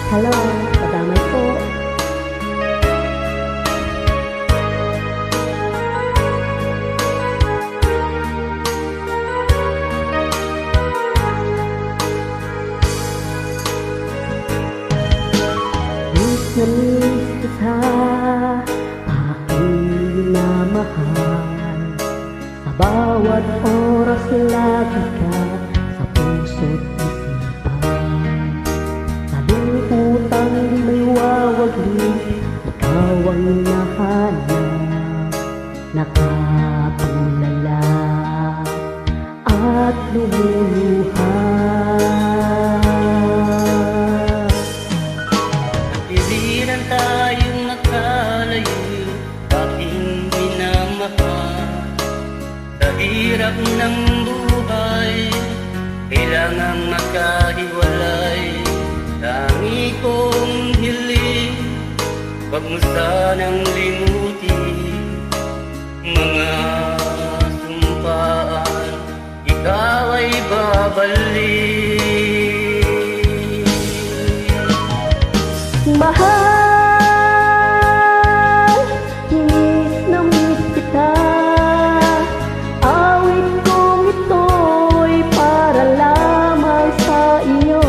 Hello, kadamay po. Miss na miss kita, aking minamahal. Sa bawat oras lagi ka sa puso't isipan. Utang di may wawagli, ikaw ang nahanap, nakatulala at lumuluha. Nagpiliran tayong makalayo, aking minamahal. Sa hirap ng buhay, kailangang magkahiwalay. Tangi kong hiling, wag mo sanang limutin mga sumpaan, ikaw ay babalik. Mahal, miss na miss kita. Awit kong ito'y para lamang sa iyo.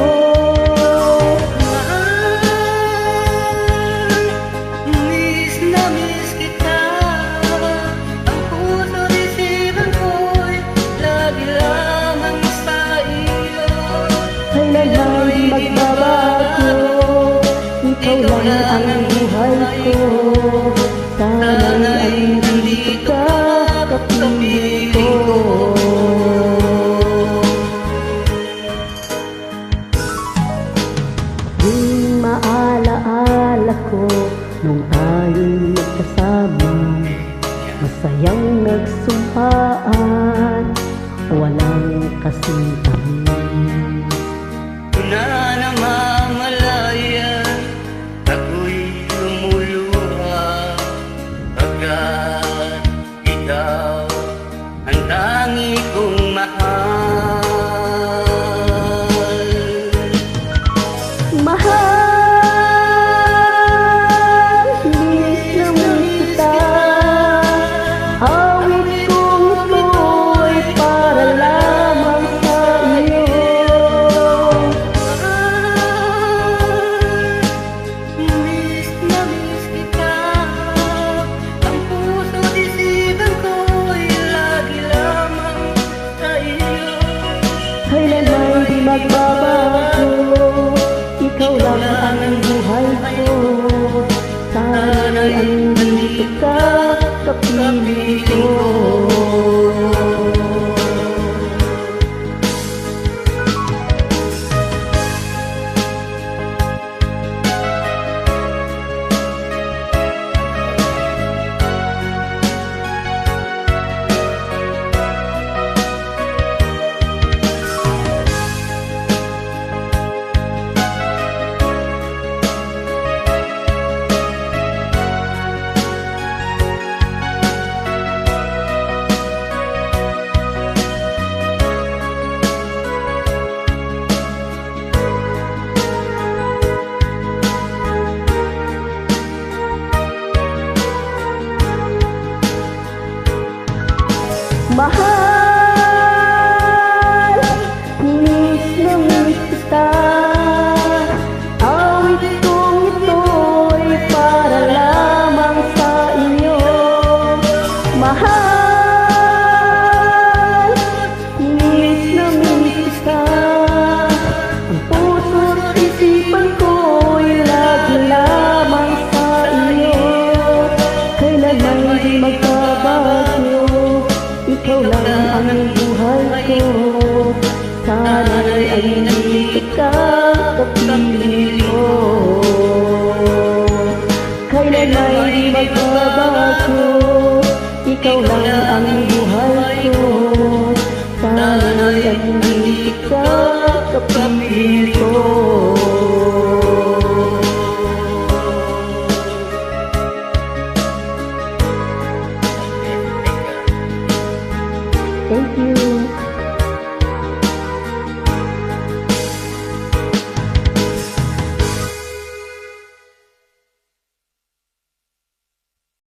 Ikaw lang ang buhay ko, sana'y andito ka, kapiling ko. Di maalaala ko nung tayo'y magkasama, masayang nagsumpaan, walang kasing tamis. Na namamalayan, ako'y lumuluha, pagkat ikaw ang tangi kong mahal. Mahal, miss na miss kita. Awit kong ito'y para lamang sa iyo. Miss na miss kita, ang puso't isipan ko'y lagi lamang sa iyo. Kailanman di magbabago, ikaw lang ang buhay ko, sana'y andito ka, kapiling ko. Mahal, miss na miss kita. Awit kong ito'y para lamang sa iyo. Mahal, miss na miss kita. Ang puso't isipan ko'y lagi lamang sa iyo. Kailanman di magbabago, ikaw lang ang buhay ko, sana'y andito ka, kapiling ko. Kailanman di magbabago, ikaw lang ang buhay ko, sana'y andito ka, kapiling ko.